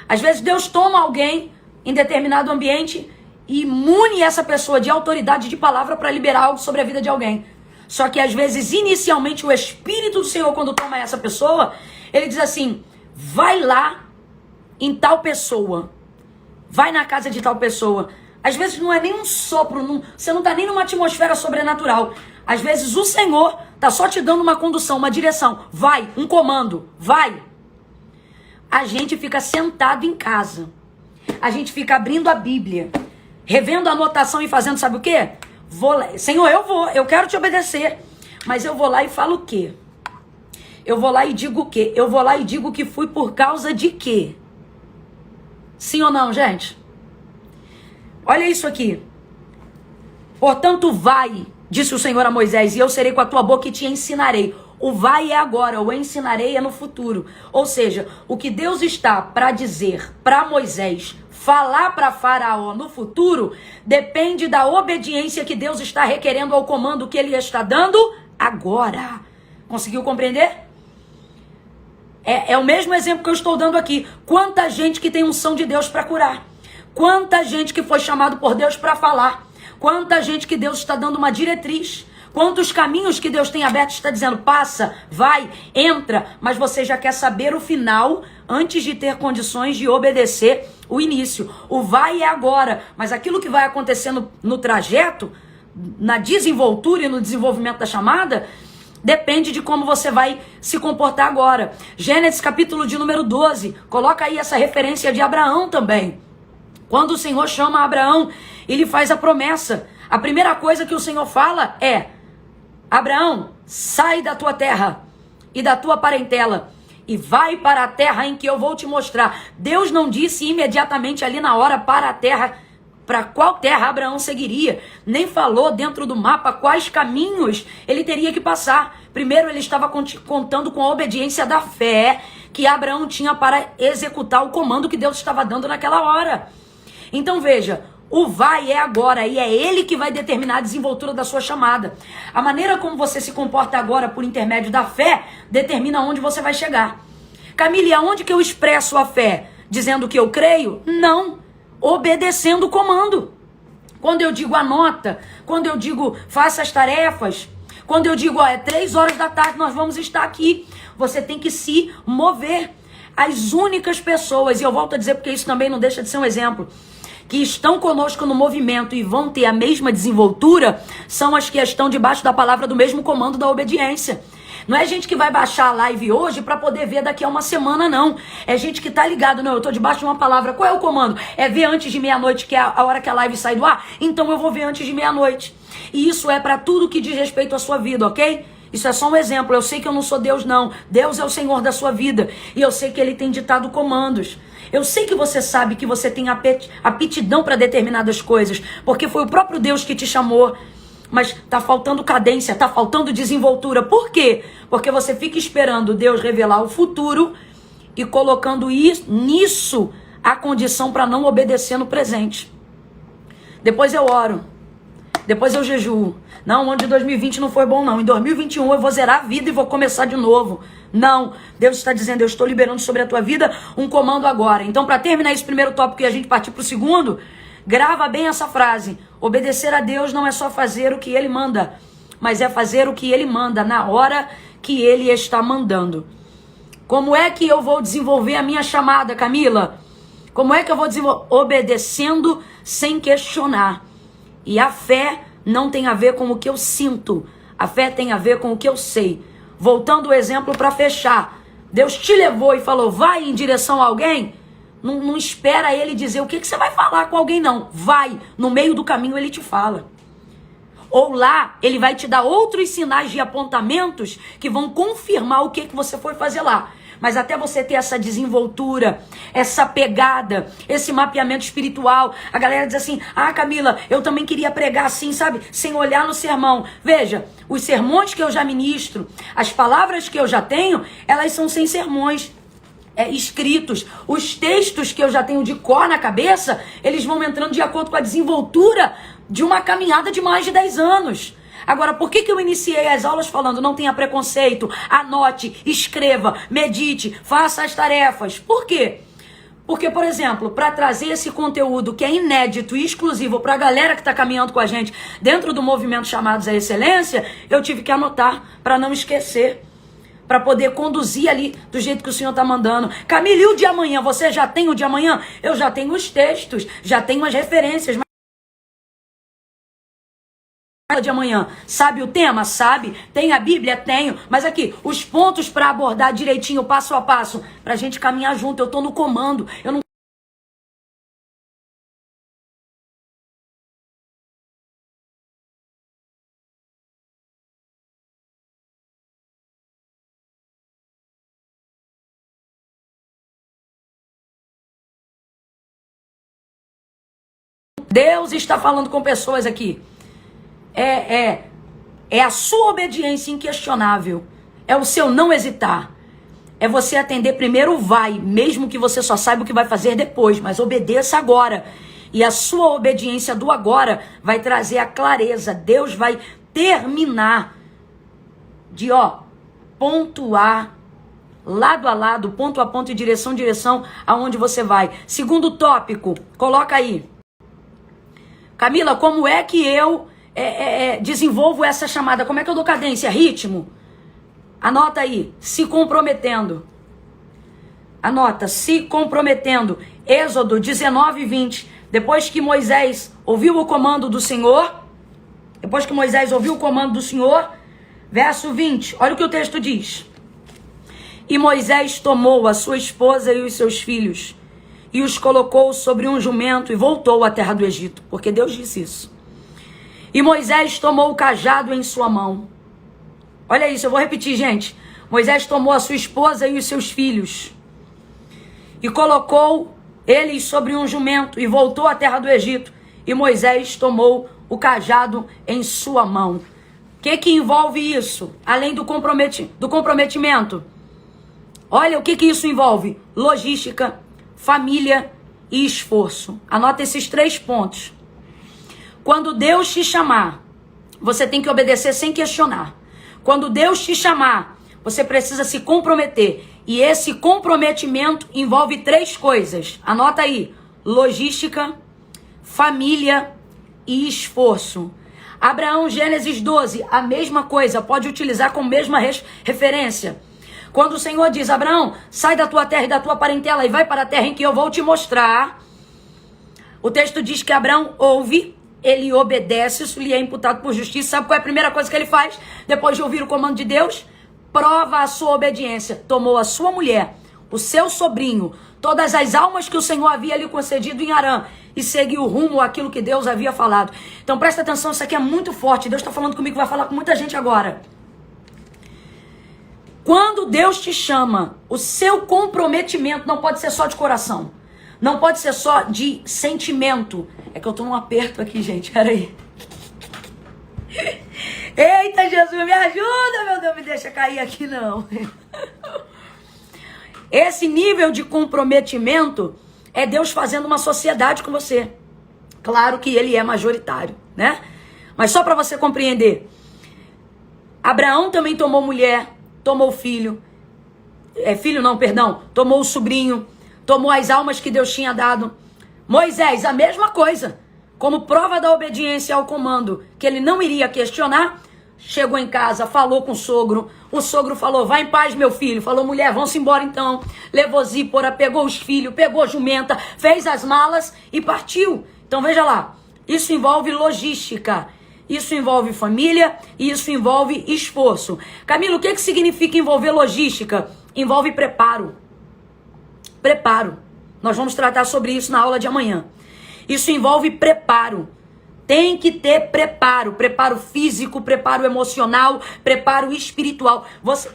às vezes Deus toma alguém em determinado ambiente e imune essa pessoa de autoridade de palavra para liberar algo sobre a vida de alguém. Só que às vezes, inicialmente, o Espírito do Senhor, quando toma essa pessoa, ele diz assim, vai lá em tal pessoa, vai na casa de tal pessoa. Às vezes não é nem um sopro, você não está nem numa atmosfera sobrenatural. Às vezes o Senhor está só te dando uma condução, uma direção. Vai, um comando, vai. A gente fica sentado em casa. A gente fica abrindo a Bíblia, revendo a anotação e fazendo, sabe o quê? Vou lá. Senhor, eu quero te obedecer, mas eu vou lá e falo o quê? Eu vou lá e digo o quê? Eu vou lá e digo que fui por causa de quê? Sim ou não, gente? Olha isso aqui. Portanto, vai, disse o Senhor a Moisés, e eu serei com a tua boca e te ensinarei. O vai é agora, o ensinarei é no futuro. Ou seja, o que Deus está para dizer para Moisés, falar para Faraó no futuro, depende da obediência que Deus está requerendo ao comando que ele está dando agora. Conseguiu compreender? É o mesmo exemplo que eu estou dando aqui. Quanta gente que tem unção de Deus para curar. Quanta gente que foi chamado por Deus para falar. Quanta gente que Deus está dando uma diretriz. Quantos caminhos que Deus tem aberto, está dizendo, passa, vai, entra, mas você já quer saber o final antes de ter condições de obedecer o início. O vai é agora, mas aquilo que vai acontecendo no trajeto na desenvoltura e no desenvolvimento da chamada, depende de como você vai se comportar agora. Gênesis capítulo de número 12, coloca aí essa referência de Abraão também. Quando o Senhor chama Abraão, ele faz a promessa. A primeira coisa que o Senhor fala é: Abraão, sai da tua terra e da tua parentela e vai para a terra em que eu vou te mostrar. Deus não disse imediatamente ali na hora para a terra, para qual terra Abraão seguiria, nem falou dentro do mapa quais caminhos ele teria que passar. Primeiro ele estava contando com a obediência da fé que Abraão tinha para executar o comando que Deus estava dando naquela hora. Então veja, o vai é agora e é ele que vai determinar a desenvoltura da sua chamada. A maneira como você se comporta agora por intermédio da fé determina onde você vai chegar. Camille, aonde que eu expresso a fé? Dizendo que eu creio? Não. Obedecendo o comando. Quando eu digo anota, quando eu digo faça as tarefas, quando eu digo, é 3 horas da tarde, nós vamos estar aqui. Você tem que se mover. As únicas pessoas, e eu volto a dizer porque isso também não deixa de ser um exemplo, que estão conosco no movimento e vão ter a mesma desenvoltura, são as que estão debaixo da palavra do mesmo comando da obediência. Não é gente que vai baixar a live hoje para poder ver daqui a uma semana, não. É gente que tá ligado, não, eu tô debaixo de uma palavra. Qual é o comando? É ver antes de meia-noite, que é a hora que a live sai do ar? Então eu vou ver antes de meia-noite. E isso é para tudo que diz respeito à sua vida, ok? Isso é só um exemplo. Eu sei que eu não sou Deus, não. Deus é o Senhor da sua vida. E eu sei que Ele tem ditado comandos. Eu sei que você sabe que você tem aptidão para determinadas coisas, porque foi o próprio Deus que te chamou. Mas tá faltando cadência, tá faltando desenvoltura. Por quê? Porque você fica esperando Deus revelar o futuro e colocando nisso a condição para não obedecer no presente. Depois eu oro. Depois eu jejuo. Não, o ano de 2020 não foi bom, não. Em 2021 eu vou zerar a vida e vou começar de novo. Não. Deus está dizendo, eu estou liberando sobre a tua vida um comando agora. Então, para terminar esse primeiro tópico e a gente partir para o segundo, grava bem essa frase. Obedecer a Deus não é só fazer o que Ele manda, mas é fazer o que Ele manda na hora que Ele está mandando. Como é que eu vou desenvolver a minha chamada, Camila? Como é que eu vou desenvolver? Obedecendo sem questionar. E a fé não tem a ver com o que eu sinto. A fé tem a ver com o que eu sei. Voltando o exemplo para fechar. Deus te levou e falou, vai em direção a alguém? Não espera Ele dizer o que você vai falar com alguém, não. Vai. No meio do caminho Ele te fala. Ou lá, Ele vai te dar outros sinais de apontamentos que vão confirmar o que você foi fazer lá. Mas até você ter essa desenvoltura, essa pegada, esse mapeamento espiritual. A galera diz assim, Camila, eu também queria pregar assim, sabe? Sem olhar no sermão. Veja, os sermões que eu já ministro, as palavras que eu já tenho, elas são sem sermões escritos. Os textos que eu já tenho de cor na cabeça, eles vão entrando de acordo com a desenvoltura de uma caminhada de mais de 10 anos. Agora, por que eu iniciei as aulas falando não tenha preconceito, anote, escreva, medite, faça as tarefas? Por quê? Porque, por exemplo, para trazer esse conteúdo que é inédito e exclusivo para a galera que está caminhando com a gente dentro do movimento Chamados à Excelência, eu tive que anotar para não esquecer, para poder conduzir ali do jeito que o Senhor está mandando. Camille, e o de amanhã? Você já tem o de amanhã? Eu já tenho os textos, já tenho as referências, de amanhã. Sabe o tema? Sabe. Tem a Bíblia? Tenho. Mas aqui, os pontos para abordar direitinho, passo a passo, pra gente caminhar junto. Eu tô no comando. Eu não... Deus está falando com pessoas aqui. É a sua obediência inquestionável. É o seu não hesitar. É você atender primeiro o vai, mesmo que você só saiba o que vai fazer depois, mas obedeça agora. E a sua obediência do agora vai trazer a clareza. Deus vai terminar de, ponto A, lado a lado, ponto a ponto e direção a direção aonde você vai. Segundo tópico, coloca aí. Camila, como é que eu desenvolvo essa chamada? Como é que eu dou cadência? Ritmo? Anota aí. Se comprometendo. Anota. Se comprometendo. Êxodo 19:20. Depois que Moisés ouviu o comando do Senhor, Depois que Moisés ouviu o comando do Senhor, verso 20, olha o que o texto diz. E Moisés tomou a sua esposa e os seus filhos e os colocou sobre um jumento e voltou à terra do Egito, porque Deus disse isso. E Moisés tomou o cajado em sua mão. Olha isso, eu vou repetir, gente. Moisés tomou a sua esposa e os seus filhos e colocou eles sobre um jumento e voltou à terra do Egito. E Moisés tomou o cajado em sua mão. O que envolve isso? Além do comprometimento. Olha o que isso envolve. Logística, família e esforço. Anota esses 3 pontos. Quando Deus te chamar, você tem que obedecer sem questionar. Quando Deus te chamar, você precisa se comprometer. E esse comprometimento envolve 3 coisas. Anota aí. Logística, família e esforço. Abraão, Gênesis 12, a mesma coisa. Pode utilizar como mesma referência. Quando o Senhor diz, Abraão, sai da tua terra e da tua parentela e vai para a terra em que eu vou te mostrar. O texto diz que Abraão ouve, ele obedece, isso lhe é imputado por justiça. Sabe qual é a primeira coisa que ele faz? Depois de ouvir o comando de Deus? Prova a sua obediência. Tomou a sua mulher, o seu sobrinho, todas as almas que o Senhor havia lhe concedido em Harã e seguiu rumo àquilo que Deus havia falado. Então presta atenção, isso aqui é muito forte. Deus está falando comigo, vai falar com muita gente agora. Quando Deus te chama, o seu comprometimento não pode ser só de coração. Não pode ser só de sentimento. É que eu tô num aperto aqui, gente. Peraí. Eita, Jesus, me ajuda, meu Deus. Me deixa cair aqui, não. Esse nível de comprometimento é Deus fazendo uma sociedade com você. Claro que ele é majoritário, né? Mas só para você compreender. Abraão também tomou mulher, tomou filho. Tomou o sobrinho. Tomou as almas que Deus tinha dado. Moisés, a mesma coisa. Como prova da obediência ao comando, que ele não iria questionar, chegou em casa, falou com o sogro falou, vai em paz, meu filho. Falou, mulher, vamos embora então. Levou Zípora, pegou os filhos, pegou a jumenta, fez as malas e partiu. Então veja lá, isso envolve logística, isso envolve família e isso envolve esforço. Camilo, o que significa envolver logística? Envolve preparo. Preparo. Nós vamos tratar sobre isso na aula de amanhã. Isso envolve preparo. Tem que ter preparo. Preparo físico, preparo emocional, preparo espiritual.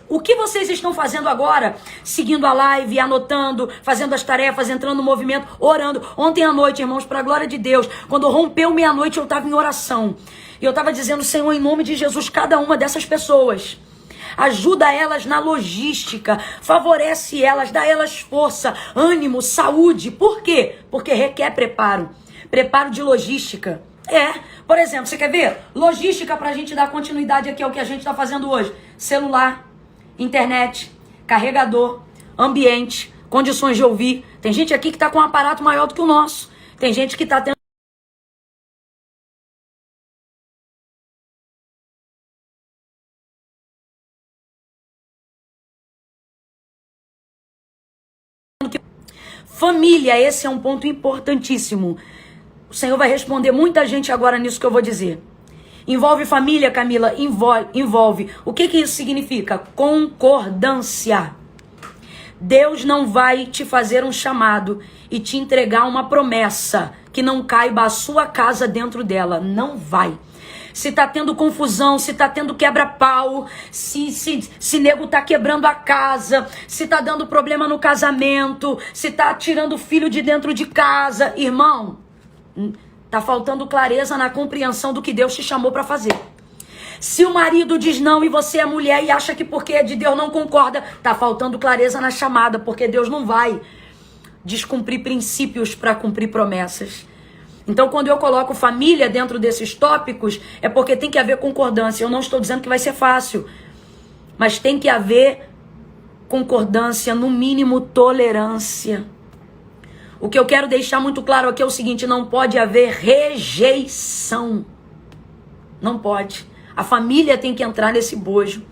O que vocês estão fazendo agora? Seguindo a live, anotando, fazendo as tarefas, entrando no movimento, orando. Ontem à noite, irmãos, para a glória de Deus, quando rompeu meia-noite, eu estava em oração. E eu estava dizendo, Senhor, em nome de Jesus, cada uma dessas pessoas, ajuda elas na logística, favorece elas, dá elas força, ânimo, saúde. Por quê? Porque requer preparo. Preparo de logística. Por exemplo, você quer ver? Logística para a gente dar continuidade aqui ao que a gente está fazendo hoje. Celular, internet, carregador, ambiente, condições de ouvir. Tem gente aqui que está com um aparato maior do que o nosso. Tem gente que está tendo família. Esse é um ponto importantíssimo. O Senhor vai responder muita gente agora nisso que eu vou dizer. Envolve família, Camila? Envolve. O que isso significa? Concordância. Deus não vai te fazer um chamado e te entregar uma promessa que não caiba a sua casa dentro dela. Não vai. Se tá tendo confusão, se tá tendo quebra-pau, se nego tá quebrando a casa, se tá dando problema no casamento, se tá tirando o filho de dentro de casa, irmão, tá faltando clareza na compreensão do que Deus te chamou para fazer. Se o marido diz não e você é mulher e acha que porque é de Deus não concorda, tá faltando clareza na chamada, porque Deus não vai descumprir princípios para cumprir promessas. Então, quando eu coloco família dentro desses tópicos, é porque tem que haver concordância. Eu não estou dizendo que vai ser fácil, mas tem que haver concordância, no mínimo tolerância. O que eu quero deixar muito claro aqui é o seguinte: não pode haver rejeição. Não pode. A família tem que entrar nesse bojo.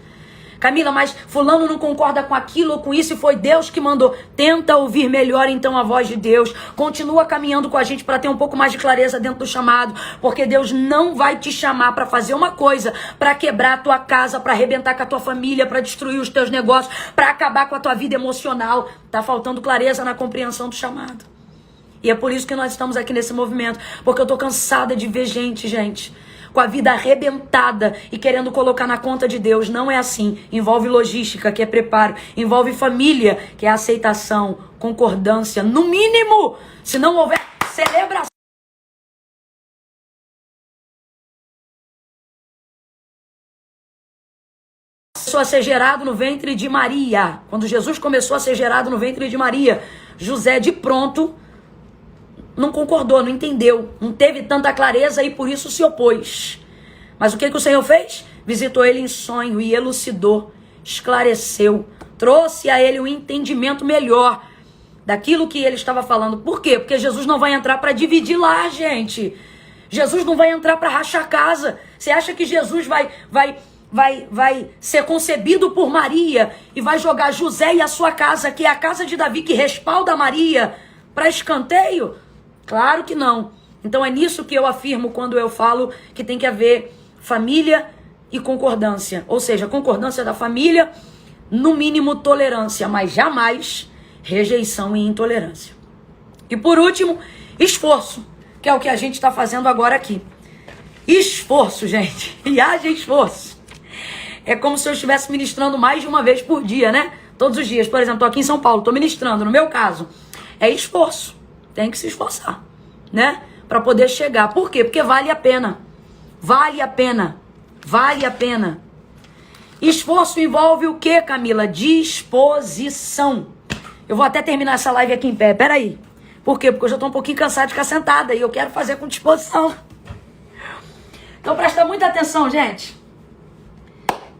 Camila, mas fulano não concorda com aquilo ou com isso e foi Deus que mandou. Tenta ouvir melhor então a voz de Deus. Continua caminhando com a gente para ter um pouco mais de clareza dentro do chamado, porque Deus não vai te chamar para fazer uma coisa, para quebrar a tua casa, para arrebentar com a tua família, para destruir os teus negócios, para acabar com a tua vida emocional. Tá faltando clareza na compreensão do chamado. E é por isso que nós estamos aqui nesse movimento, porque eu tô cansada de ver gente, com a vida arrebentada e querendo colocar na conta de Deus. Não é assim. Envolve logística, que é preparo. Envolve família, que é aceitação, concordância. No mínimo, se não houver celebração. Começou a ser gerado no ventre de Maria. Quando Jesus começou a ser gerado no ventre de Maria, José de pronto não concordou, não entendeu, não teve tanta clareza e por isso se opôs. Mas o que o Senhor fez? Visitou ele em sonho e elucidou, esclareceu, trouxe a ele um entendimento melhor daquilo que ele estava falando. Por quê? Porque Jesus não vai entrar para dividir lá, gente. Jesus não vai entrar para rachar casa. Você acha que Jesus vai ser concebido por Maria e vai jogar José e a sua casa, que é a casa de Davi, que respalda Maria, para escanteio? Claro que não. Então é nisso que eu afirmo quando eu falo que tem que haver família e concordância. Ou seja, concordância da família, no mínimo tolerância, mas jamais rejeição e intolerância. E por último, esforço, que é o que a gente está fazendo agora aqui. Esforço, gente. E haja esforço. É como se eu estivesse ministrando mais de uma vez por dia, né? Todos os dias. Por exemplo, estou aqui em São Paulo, estou ministrando. No meu caso, é esforço. Tem que se esforçar, né? Para poder chegar. Por quê? Porque vale a pena. Vale a pena. Vale a pena. Esforço envolve o quê, Camila? Disposição. Eu vou até terminar essa live aqui em pé. Peraí. Por quê? Porque eu já estou um pouquinho cansada de ficar sentada e eu quero fazer com disposição. Então presta muita atenção, gente.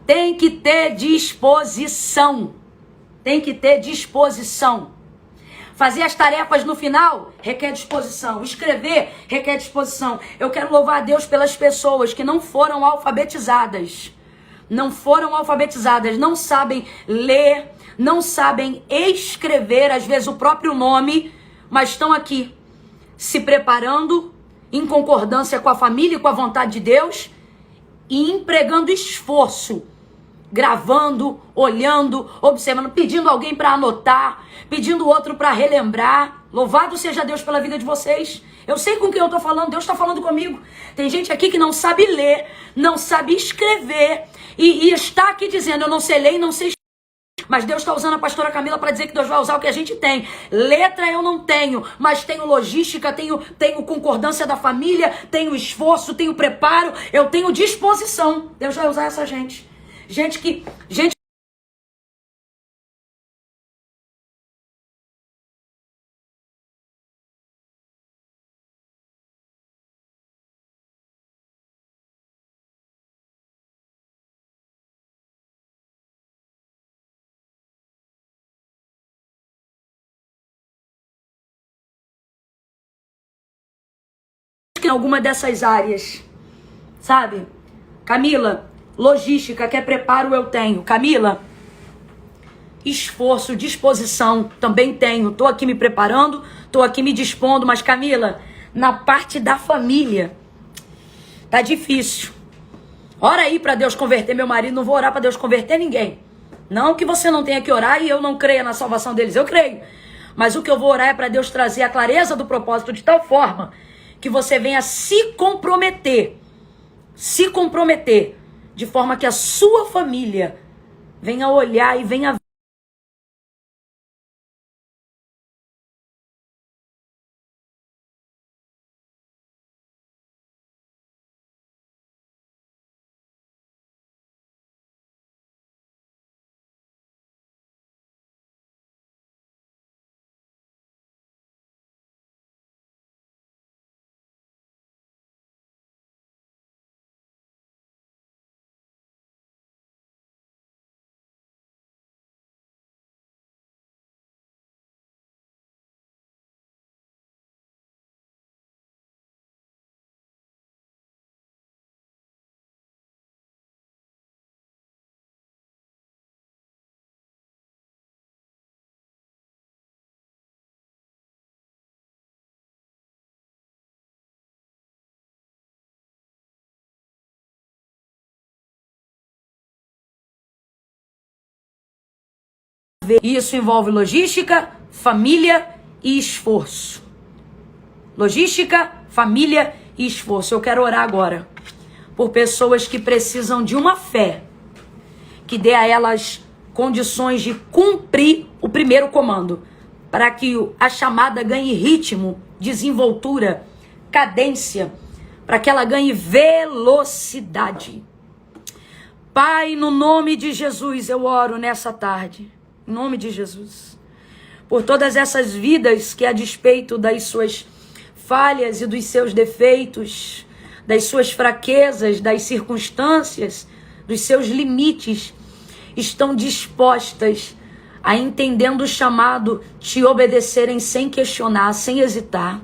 Tem que ter disposição. Tem que ter disposição. Fazer as tarefas no final requer disposição. Escrever requer disposição. Eu quero louvar a Deus pelas pessoas que não foram alfabetizadas. Não foram alfabetizadas, não sabem ler, não sabem escrever, às vezes o próprio nome, mas estão aqui se preparando em concordância com a família e com a vontade de Deus e empregando esforço. Gravando, olhando, observando, pedindo alguém para anotar, pedindo outro para relembrar. Louvado seja Deus pela vida de vocês. Eu sei com quem eu estou falando, Deus está falando comigo. Tem gente aqui que não sabe ler, não sabe escrever e está aqui dizendo, eu não sei ler e não sei escrever. Mas Deus está usando a pastora Camila para dizer que Deus vai usar o que a gente tem. Letra eu não tenho, mas tenho logística, tenho concordância da família, tenho esforço, tenho preparo, eu tenho disposição. Deus vai usar essa gente. Gente que em alguma dessas áreas, sabe? Camila, logística, que é preparo, eu tenho. Camila, esforço, disposição, também tenho. Tô aqui me preparando, tô aqui me dispondo, mas Camila, na parte da família, tá difícil. Ora aí para Deus converter meu marido, não vou orar para Deus converter ninguém. Não que você não tenha que orar e eu não creia na salvação deles, eu creio. Mas o que eu vou orar é para Deus trazer a clareza do propósito de tal forma que você venha se comprometer, de forma que a sua família venha olhar e venha Isso envolve logística, família e esforço. Logística, família e esforço. Eu quero orar agora por pessoas que precisam de uma fé que dê a elas condições de cumprir o primeiro comando, para que a chamada ganhe ritmo, desenvoltura, cadência, para que ela ganhe velocidade. Pai, no nome de Jesus, eu oro nessa tarde, em nome de Jesus, por todas essas vidas que, a despeito das suas falhas e dos seus defeitos, das suas fraquezas, das circunstâncias, dos seus limites, estão dispostas a, entendendo o chamado, te obedecerem sem questionar, sem hesitar.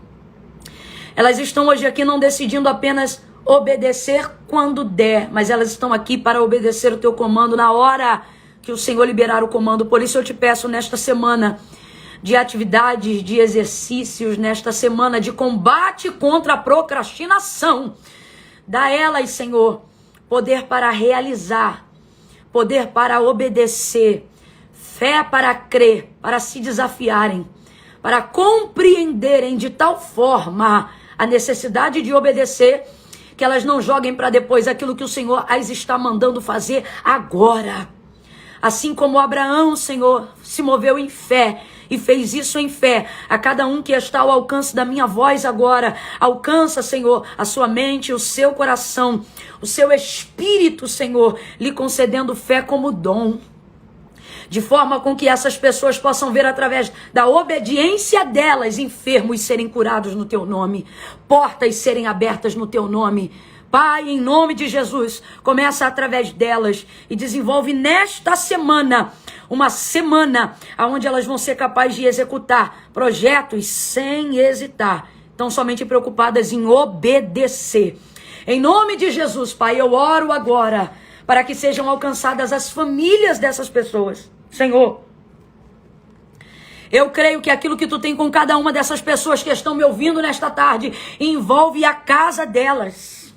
Elas estão hoje aqui não decidindo apenas obedecer quando der, mas elas estão aqui para obedecer o teu comando na hora que o Senhor liberar o comando. Por isso eu te peço nesta semana de atividades, de exercícios, nesta semana de combate contra a procrastinação, dá a elas, Senhor, poder para realizar, poder para obedecer, fé para crer, para se desafiarem, para compreenderem de tal forma a necessidade de obedecer, que elas não joguem para depois aquilo que o Senhor as está mandando fazer agora. Assim como Abraão, Senhor, se moveu em fé e fez isso em fé, a cada um que está ao alcance da minha voz agora, alcança, Senhor, a sua mente, o seu coração, o seu espírito, Senhor, lhe concedendo fé como dom, de forma com que essas pessoas possam ver através da obediência delas enfermos serem curados no teu nome, portas serem abertas no teu nome. Pai, em nome de Jesus, começa através delas e desenvolve nesta semana, uma semana onde elas vão ser capazes de executar projetos sem hesitar, tão somente preocupadas em obedecer. Em nome de Jesus, Pai, eu oro agora para que sejam alcançadas as famílias dessas pessoas. Senhor, eu creio que aquilo que tu tem com cada uma dessas pessoas que estão me ouvindo nesta tarde envolve a casa delas,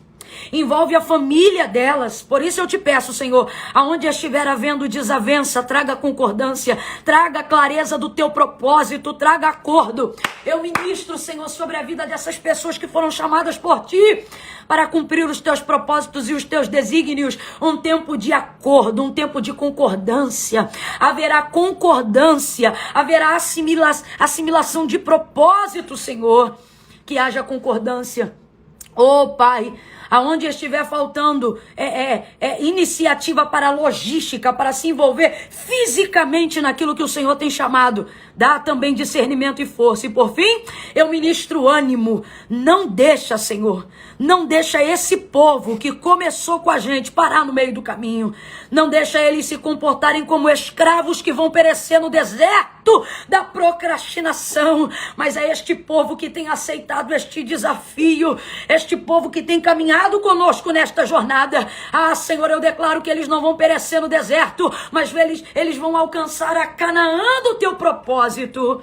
envolve a família delas. Por isso eu te peço, Senhor, aonde estiver havendo desavença, traga concordância, traga clareza do teu propósito, traga acordo. Eu ministro, Senhor, sobre a vida dessas pessoas que foram chamadas por ti para cumprir os teus propósitos e os teus desígnios. Um tempo de acordo, um tempo de concordância. Haverá concordância, haverá assimilação de propósito, Senhor. Que haja concordância. Oh, Pai, aonde estiver faltando iniciativa para logística, para se envolver fisicamente naquilo que o Senhor tem chamado, dá também discernimento e força. E por fim, eu ministro ânimo. Não deixa, Senhor, não deixa esse povo que começou com a gente parar no meio do caminho. Não deixa eles se comportarem como escravos que vão perecer no deserto da procrastinação. Mas é este povo que tem aceitado este desafio, este povo que tem caminhado conosco nesta jornada. Ah, Senhor, eu declaro que eles não vão perecer no deserto, mas eles vão alcançar a Canaã do teu propósito.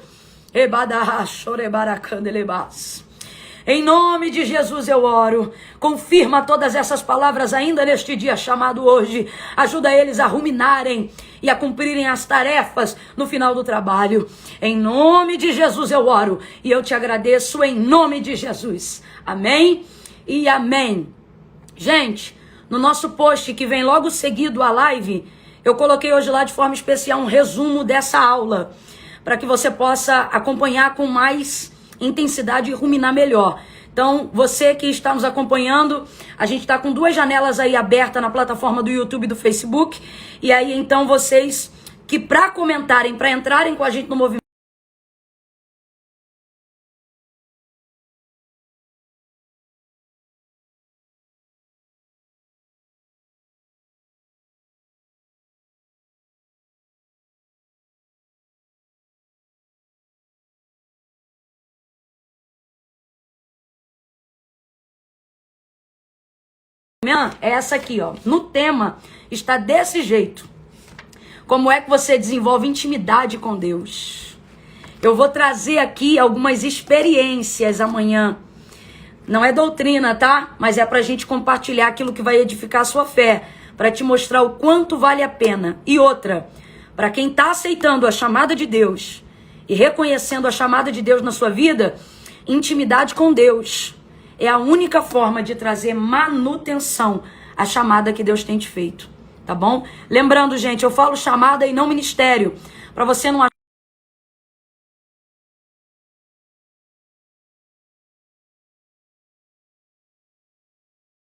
Em nome de Jesus eu oro. Confirma todas essas palavras ainda neste dia chamado hoje. Ajuda eles a ruminarem e a cumprirem as tarefas no final do trabalho. Em nome de Jesus eu oro e eu te agradeço em nome de Jesus. Amém e amém. Gente, no nosso post que vem logo seguido à live, eu coloquei hoje lá de forma especial um resumo dessa aula, para que você possa acompanhar com mais intensidade e ruminar melhor. Então, você que está nos acompanhando, a gente está com 2 janelas aí abertas na plataforma do YouTube e do Facebook. E aí, então, vocês que para comentarem, para entrarem com a gente no movimento, é essa aqui, ó. No tema está desse jeito. Como é que você desenvolve intimidade com Deus? Eu vou trazer aqui algumas experiências amanhã. Não é doutrina, tá? Mas é pra gente compartilhar aquilo que vai edificar a sua fé, para te mostrar o quanto vale a pena. E outra, para quem está aceitando a chamada de Deus e reconhecendo a chamada de Deus na sua vida, intimidade com Deus é a única forma de trazer manutenção à chamada que Deus tem te feito, tá bom? Lembrando, gente, eu falo chamada e não ministério, para você não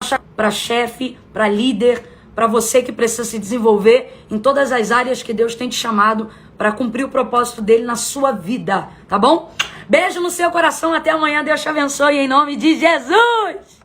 achar para chefe, para líder, para você que precisa se desenvolver em todas as áreas que Deus tem te chamado para cumprir o propósito dele na sua vida, tá bom? Beijo no seu coração, até amanhã, Deus te abençoe em nome de Jesus!